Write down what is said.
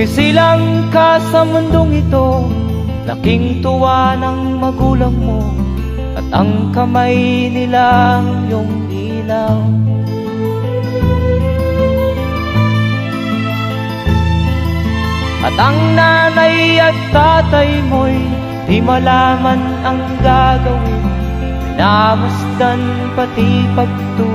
Sumisilang ka sa mundong ito, laking tuwa ng magulang mo, at ang kamay nila iyong ilaw. At ang nanay at tatay mo'y di malaman ang gagawin, namasdan pati pagtulog.